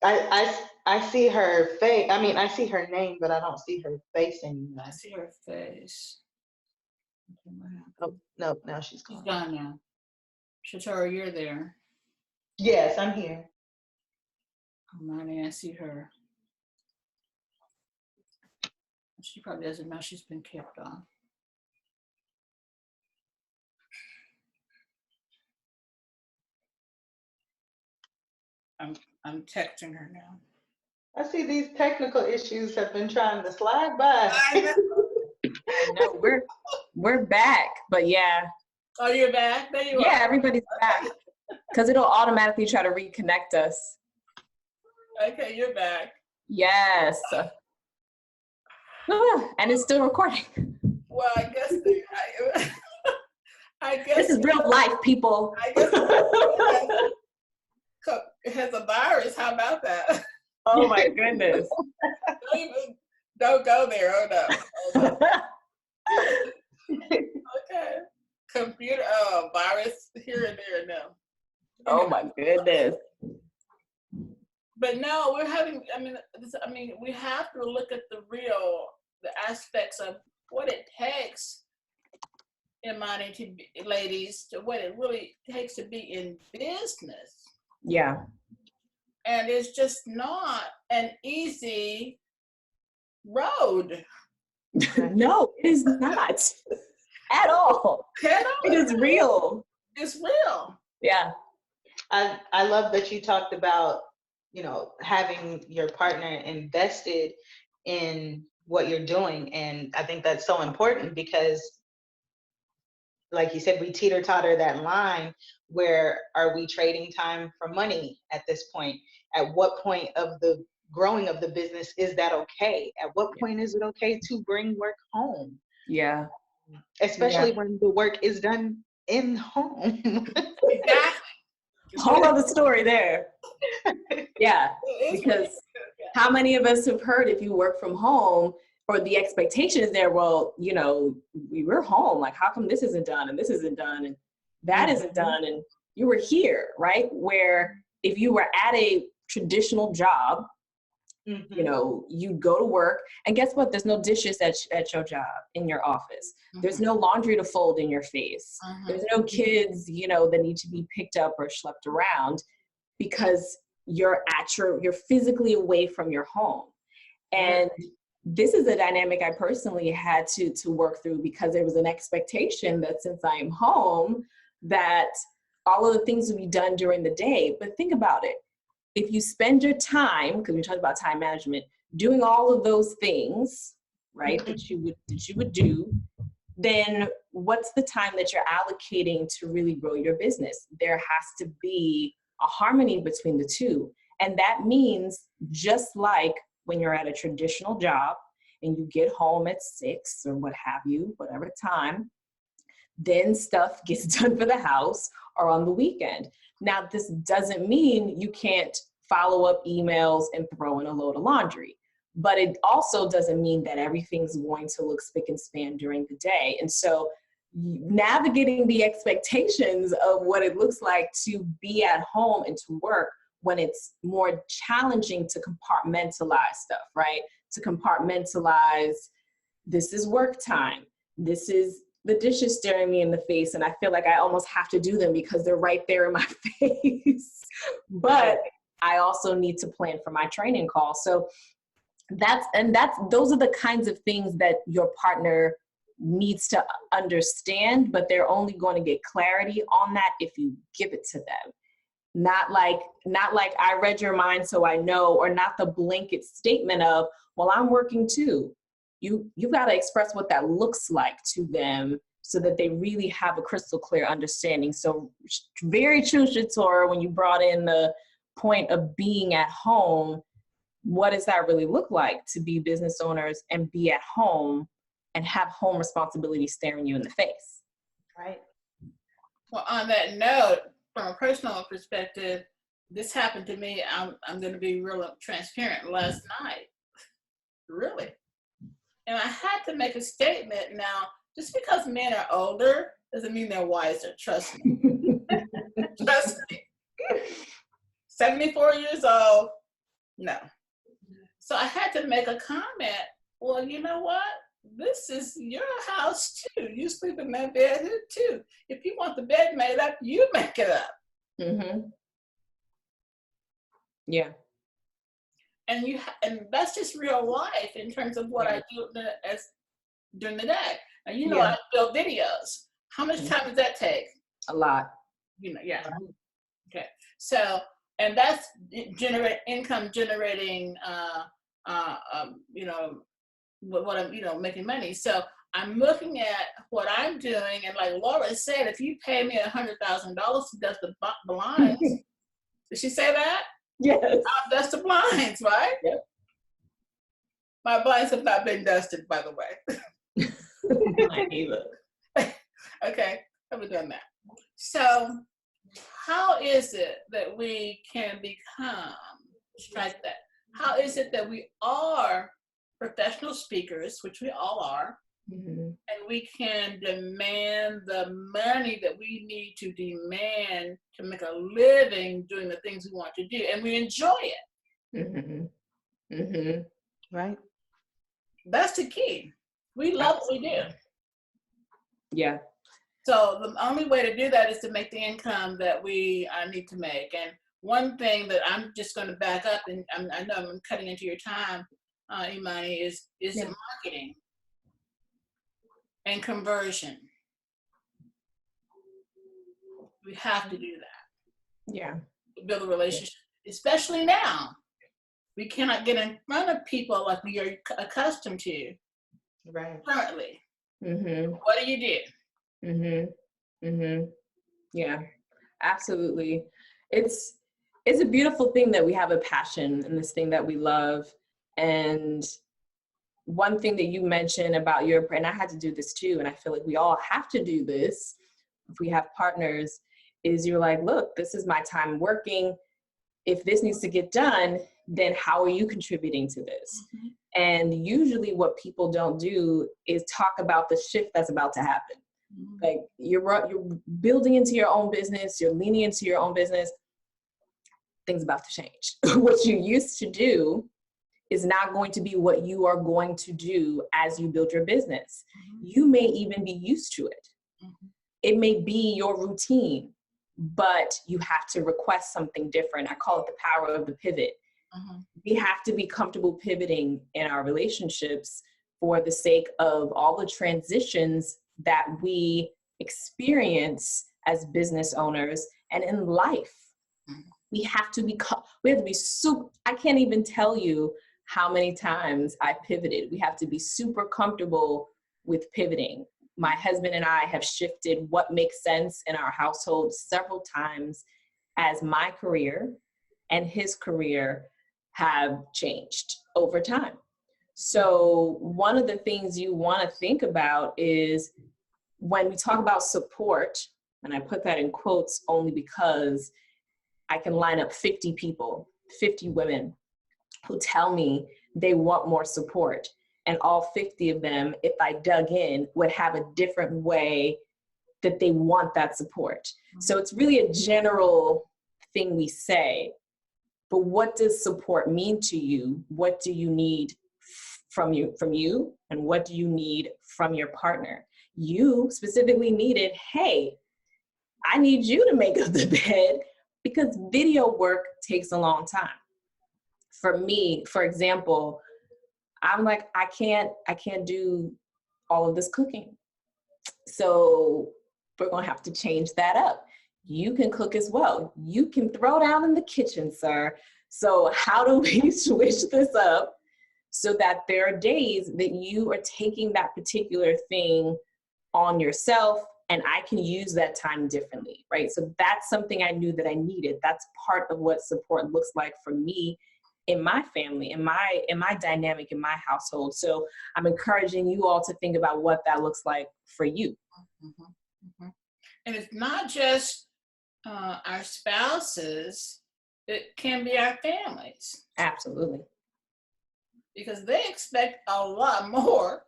I see her face. I mean, I see her name, but I don't see her face anymore. I see her face. Oh, no, now she's gone. She's gone now. Shatara, you're there. Yes, I'm here. Amani, I see her. She probably doesn't know she's been kicked off. I'm texting her now. I see these technical issues have been trying to slide by. I know. We're back, but yeah. Oh, you're back? There you are. Yeah, everybody's back. Because it'll automatically try to reconnect us. Okay, you're back. Yes. And it's still recording. Well, I guess this is real life, people. I guess it has a virus. How about that? Oh my goodness. Don't go there. Oh no. Okay. Computer virus here and there. No. Oh my goodness. But no, we're having. We have to look at the aspects of what it takes in mining to be, ladies, to what it really takes to be in business. Yeah. And it's just not an easy road. No, it is not at all. It is real. It's real. Yeah. I love that you talked about, having your partner invested in what you're doing. And I think that's so important because, like you said, we teeter-totter that line. Where are we trading time for money at this point? At what point of the growing of the business is that okay? At what point is it okay to bring work home? Yeah. Especially when the work is done in home. Exactly. Whole other story there. Yeah, because how many of us have heard if you work from home, or the expectation is there, well, we're home, like how come this isn't done and this isn't done and that isn't done, and you were here, right? Where if you were at a traditional job, you go to work and guess what? There's no dishes at your job, in your office. There's no laundry to fold in your face. There's no kids, that need to be picked up or schlepped around because you're physically away from your home. And this is a dynamic I personally had to work through because there was an expectation that since I am home, that all of the things will be done during the day. But think about it. If you spend your time, because we talked about time management, doing all of those things, right, that you would do, then what's the time that you're allocating to really grow your business? There has to be a harmony between the two. And that means just like when you're at a traditional job and you get home at 6 or what have you, whatever time, then stuff gets done for the house or on the weekend. Now, this doesn't mean you can't follow up emails and throw in a load of laundry, but it also doesn't mean that everything's going to look spick and span during the day. And so navigating the expectations of what it looks like to be at home and to work when it's more challenging to compartmentalize stuff, right? To compartmentalize, this is work time. This is the dishes staring me in the face, and I feel like I almost have to do them because they're right there in my face. But I also need to plan for my training call. So those are the kinds of things that your partner needs to understand, but they're only going to get clarity on that if you give it to them. Not like I read your mind so I know, or not the blanket statement of, well, I'm working too. You've got to express what that looks like to them so that they really have a crystal clear understanding. So very true, Shatora, when you brought in the point of being at home, what does that really look like to be business owners and be at home and have home responsibilities staring you in the face? Right. Well, on that note, from a personal perspective, this happened to me. I'm going to be real transparent. Last night, really. And I had to make a statement. Now, just because men are older doesn't mean they're wiser. Trust me. Trust me. 74 years old, no. So I had to make a comment. Well, you know what? This is your house too. You sleep in that bed here too. If you want the bed made up, you make it up. Mm-hmm. Yeah. And that's just real life in terms of what I do during the day. And I build videos. How much time does that take? A lot. Yeah. Okay. So, and that's income generating, what I'm, making money. So I'm looking at what I'm doing, and like Laura said, if you pay me $100,000 to dust the blinds, did she say that? Yes. I'll dust the blinds, right? Yep. My blinds have not been dusted, by the way. Mine either. Okay, haven't done that. So how is it that we can become, strike that, How is it that we are professional speakers, which we all are, and we can demand the money that we need to demand to make a living doing the things we want to do, and we enjoy it? Right. That's the key. We love what we do. Yeah. So the only way to do that is to make the income that we need to make. And one thing that I'm just going to back up, and I know I'm cutting into your time, Imani, is the marketing and conversion. We have to do that. Yeah. Build a relationship, especially now. We cannot get in front of people like we are accustomed to currently. What do you do? Yeah, absolutely. It's a beautiful thing that we have a passion in this thing that we love. And one thing that you mentioned about and I had to do this too, and I feel like we all have to do this if we have partners, is you're like, look, this is my time working. If this needs to get done, then how are you contributing to this? And usually what people don't do is talk about the shift that's about to happen. Like you're building into your own business, you're leaning into your own business, things about to change. What you used to do is not going to be what you are going to do as you build your business. You may even be used to it. It may be your routine, but you have to request something different. I call it the power of the pivot. We have to be comfortable pivoting in our relationships for the sake of all the transitions that we experience as business owners and in life. We have to be super, I can't even tell you how many times I pivoted. We have to be super comfortable with pivoting. My husband and I have shifted what makes sense in our household several times as my career and his career have changed over time. So one of the things you want to think about is when we talk about support, and I put that in quotes only because I can line up 50 people, 50 women who tell me they want more support. And all 50 of them, if I dug in, would have a different way that they want that support. So it's really a general thing we say, but what does support mean to you? What do you need from you? And what do you need from your partner? You specifically needed, hey, I need you to make up the bed because video work takes a long time. For me, for example, I'm like, I can't do all of this cooking. So we're gonna have to change that up. You can cook as well. You can throw down in the kitchen, sir. So how do we switch this up so that there are days that you are taking that particular thing on yourself and I can use that time differently, right? So that's something I knew that I needed. That's part of what support looks like for me in my family, in my dynamic, in my household. So I'm encouraging you all to think about what that looks like for you. And it's not just our spouses, it can be our families. Absolutely. Because they expect a lot more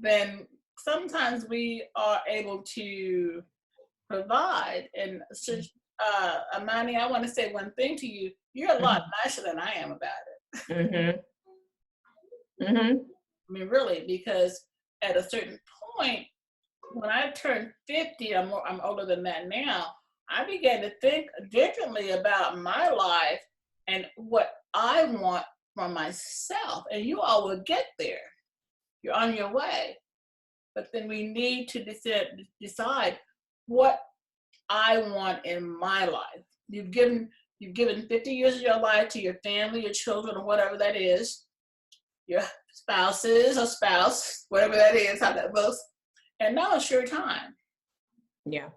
than sometimes we are able to provide. And so, Imani, I want to say one thing to you. You're a lot nicer than I am about it. I mean, really, because at a certain point, when I turned 50, I'm older than that now, I began to think differently about my life and what I want for myself. And you all will get there. You're on your way. But then we need to decide what I want in my life. You've given 50 years of your life to your family, your children, or whatever that is, your spouses or spouse, whatever that is, how that looks. And now it's your time. Yeah.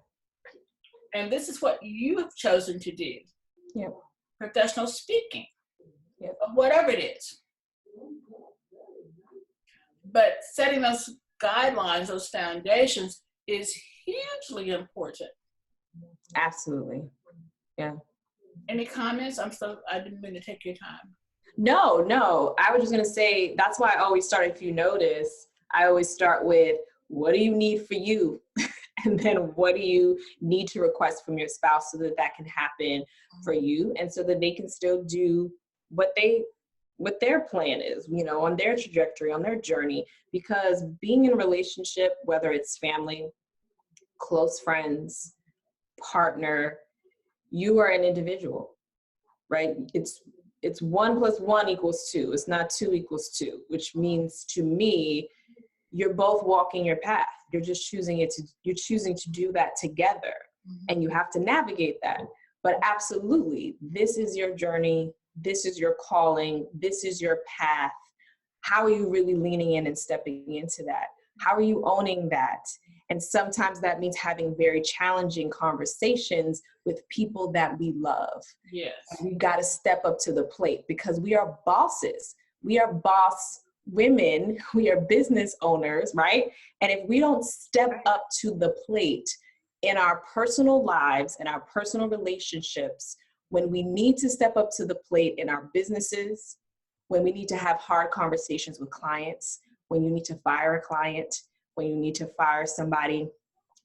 And this is what you have chosen to do. Yep. Professional speaking. Yep. Of whatever it is. But setting those guidelines, those foundations is hugely important. Absolutely. Yeah. Any comments? I didn't mean to take your time. No. I was just going to say, that's why I always start, if you notice, I always start with, what do you need for you? And then what do you need to request from your spouse so that that can happen for you, and so that they can still do what their plan is, you know, on their trajectory, on their journey. Because being in a relationship, whether it's family, close friends, partner, you are an individual, right? It's 1 + 1 = 2. It's not 2 = 2, which means to me, you're both walking your path. You're just choosing to do that together, and you have to navigate that. But absolutely, this is your journey. This is your calling. This is your path. How are you really leaning in and stepping into that? How are you owning that? And sometimes that means having very challenging conversations with people that we love. Yes. We've got to step up to the plate, because we are bosses. We are boss women, we are business owners, right? And if we don't step up to the plate in our personal lives and our personal relationships, when we need to step up to the plate in our businesses, when we need to have hard conversations with clients, when you need to fire a client, when you need to fire somebody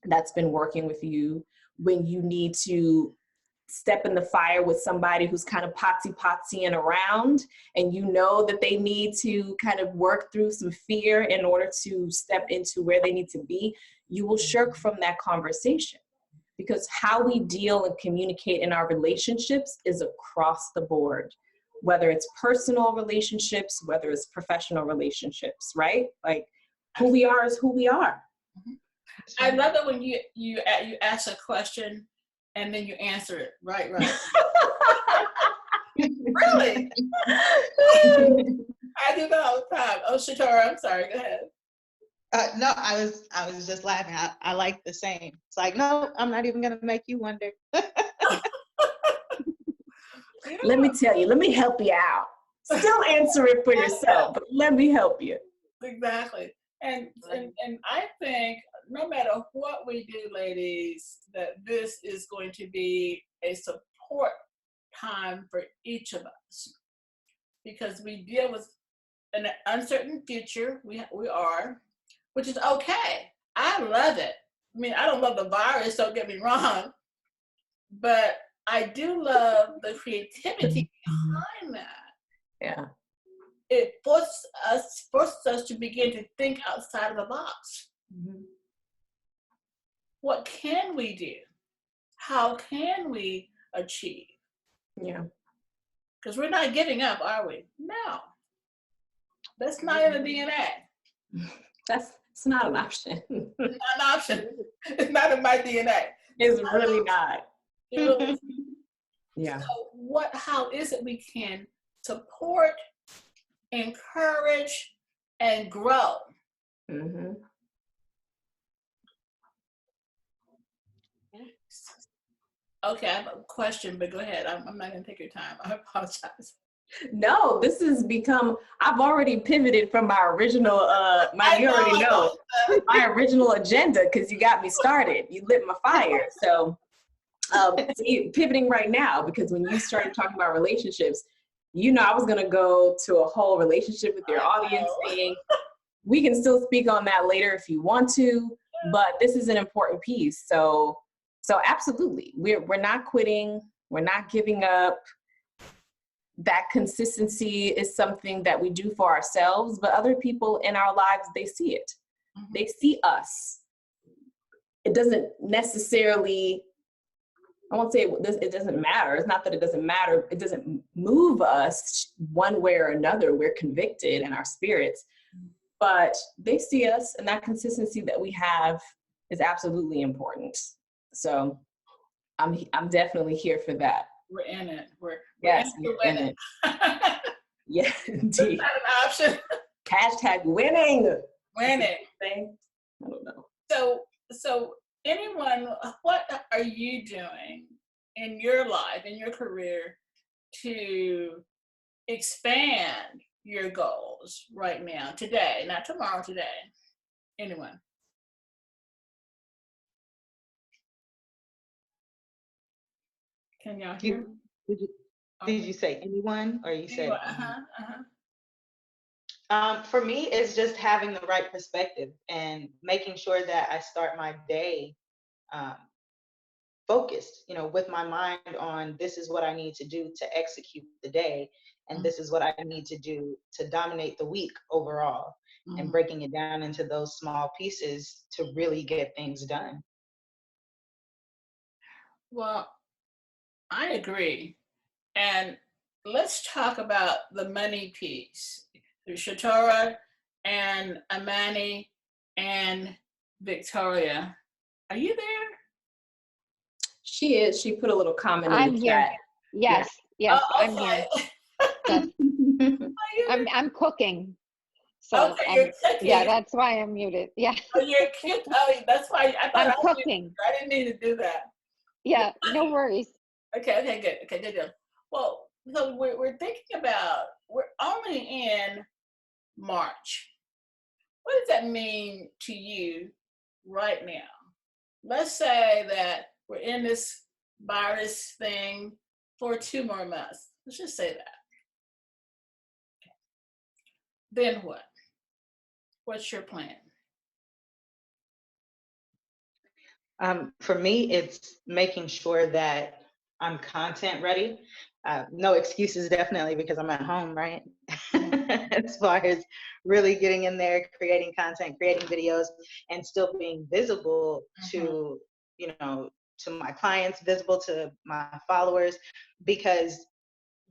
that's been working with you, when you need to step in the fire with somebody who's kind of potsy-potsying around, and you know that they need to kind of work through some fear in order to step into where they need to be, you will shirk from that conversation. Because how we deal and communicate in our relationships is across the board, whether it's personal relationships, whether it's professional relationships, right? Like, who we are is who we are. I love it when you ask a question and then you answer it. Right. Really? I do that all the time. Oh, Shatora, I'm sorry. Go ahead. No, I was just laughing. I like the same. It's like, no, I'm not even gonna make you wonder. Let me tell you, let me help you out. Still answer it for yourself, but let me help you. Exactly. And I think no matter what we do, ladies, that this is going to be a support time for each of us, because we deal with an uncertain future. We are, which is okay. I love it. I mean, I don't love the virus, don't get me wrong, but I do love the creativity behind that. Yeah. It forces us to begin to think outside of the box. Mm-hmm. What can we do? How can we achieve? Yeah. Because we're not giving up, are we? No. That's not in the DNA. It's not an option. It's not an option. It's not in my DNA. It's really not. It really isn't. Yeah. So how is it we can support, encourage, and grow? Mm-hmm. Okay, I have a question, but go ahead. I'm not going to take your time. I apologize. No, this has become, I've already pivoted from my original, my original agenda, because you got me started. You lit my fire. So pivoting right now, because when you started talking about relationships, you know, I was going to go to a whole relationship with your audience thing. We can still speak on that later if you want to, but this is an important piece. So absolutely, we're not quitting. We're not giving up. That consistency is something that we do for ourselves, but other people in our lives, they see it. Mm-hmm. They see us. It doesn't necessarily, I won't say it doesn't matter. It's not that it doesn't matter. It doesn't move us one way or another. We're convicted in our spirits, but they see us, and that consistency that we have is absolutely important. So I'm definitely here for that. We're in it. We're in it. Yeah, indeed. Not an option. Hashtag winning. Winning. I don't know. So anyone, what are you doing in your life, in your career, to expand your goals right now, today, not tomorrow, today? Anyone? Can y'all hear? Did you say anyone, or you said? For me, it's just having the right perspective and making sure that I start my day um, focused, with my mind on this is what I need to do to execute the day, and this is what I need to do to dominate the week overall, and breaking it down into those small pieces to really get things done. Well, I agree. And let's talk about the money piece. There's Shatora and Amani and Victoria. Are you there? She is. She put a little comment in I'm the here. chat. Yes, Yeah. yes, I'm here. Yes. I'm cooking. So Okay, you're cooking. yeah, that's why I'm muted. Yeah. Oh, you're cute. Oh, that's why I thought I'm I cooking. didn't need to do that. Yeah, no worries. Okay, good. Okay, good. Well, so we're thinking about, we're only in March. What does that mean to you right now? Let's say that we're in this virus thing for 2 more months. Let's just say that. Then what? What's your plan? For me, it's making sure that I'm content ready. No excuses, definitely, because I'm at home, right? As far as really getting in there, creating content, creating videos, and still being visible to, to my clients, visible to my followers, because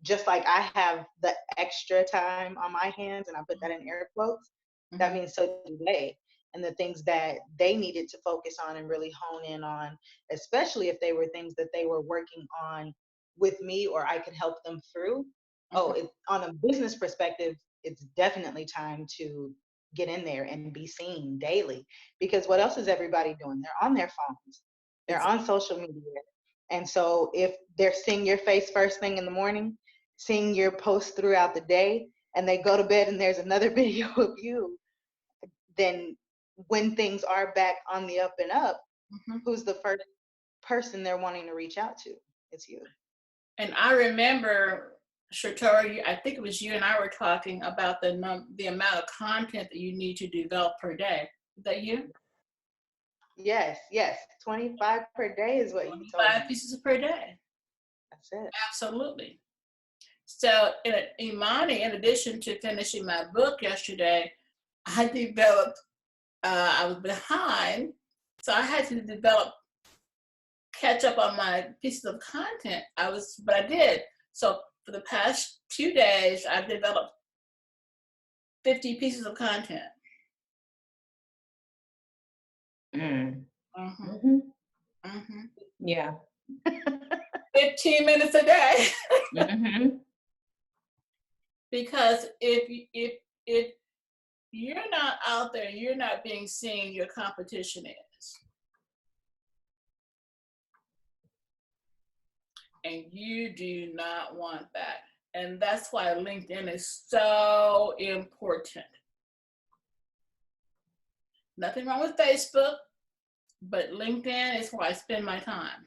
just like I have the extra time on my hands, and I put that in air quotes, that means so do they. And the things that they needed to focus on and really hone in on, especially if they were things that they were working on with me or I could help them through. On a business perspective, it's definitely time to get in there and be seen daily, because what else is everybody doing? They're on their phones, they're on social media. And so if they're seeing your face first thing in the morning, seeing your posts throughout the day, and they go to bed and there's another video of you, then when things are back on the up and up, who's the first person they're wanting to reach out to? It's you. And I remember, Shatora, I think it was you and I were talking about the amount of content that you need to develop per day. Is that you? Yes. 25 per day is what you told me. 5 pieces per day. That's it. Absolutely. So, Imani, in addition to finishing my book yesterday, I developed, I was behind, so I had to catch up on my pieces of content. But I did. So for the past 2 days, I've developed 50 pieces of content. Yeah. 15 minutes a day. Because if you're not out there, you're not being seen, your competition is. And you do not want that. And that's why LinkedIn is so important. Nothing wrong with Facebook, but LinkedIn is where I spend my time.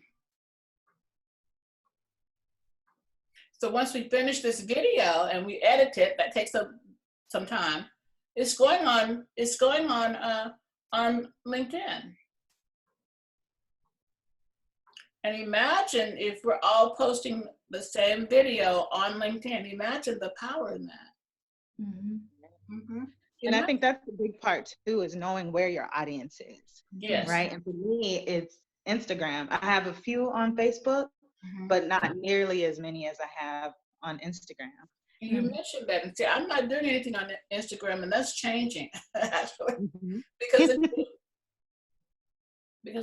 So once we finish this video and we edit it, that takes some time. It's going on LinkedIn. And imagine if we're all posting the same video on LinkedIn. Imagine the power in that. And I think that's the big part too, is knowing where your audience is. Yes. Right. And for me, it's Instagram. I have a few on Facebook, but not nearly as many as I have on Instagram. You mentioned that, and see, I'm not doing anything on Instagram, and that's changing actually because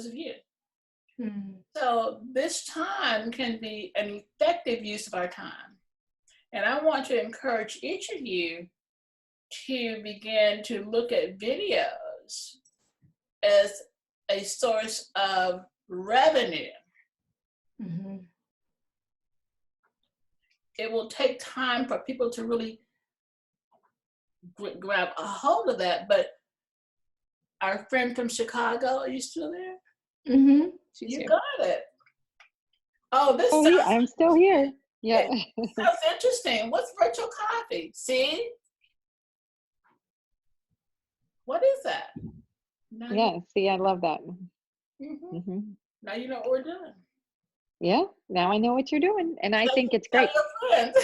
of you. So this time can be an effective use of our time, and I want to encourage each of you to begin to look at videos as a source of revenue. It will take time for people to really grab a hold of that, but our friend from Chicago, are you still there? She's You here. got it. Oh, this I'm still here. Yeah. Sounds interesting. What's virtual coffee? See? What is that? Now Yeah. See, I love that. you, now you know what we're doing. Yeah. Now I know what you're doing. And I think it's Tell great. your friends.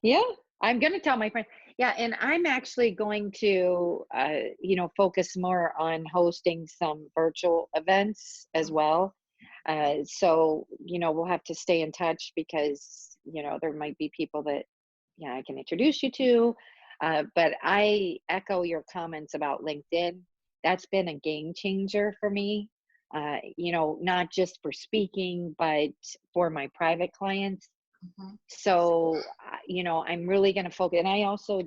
Yeah. I'm going to tell my friend. Yeah. And I'm actually going to, focus more on hosting some virtual events as well. So, we'll have to stay in touch because, there might be people that, I can introduce you to. But I echo your comments about LinkedIn. That's been a game changer for me, not just for speaking, but for my private clients. So, I'm really going to focus. And I also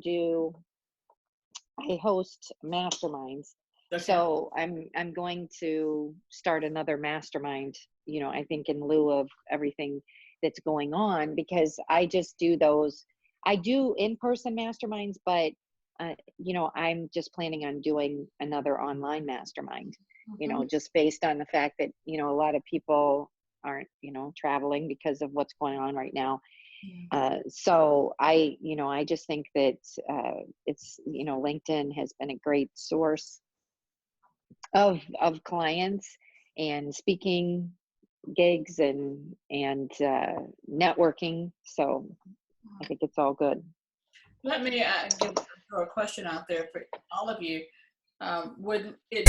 I host masterminds. Okay. So I'm going to start another mastermind, I think in lieu of everything that's going on, because I just do those. I do in-person masterminds, but I'm just planning on doing another online mastermind, just based on the fact that, a lot of people aren't, traveling because of what's going on right now. So I just think that it's, LinkedIn has been a great source of clients and speaking gigs and networking. So I think it's all good. Let me throw a question out there for all of you. Would it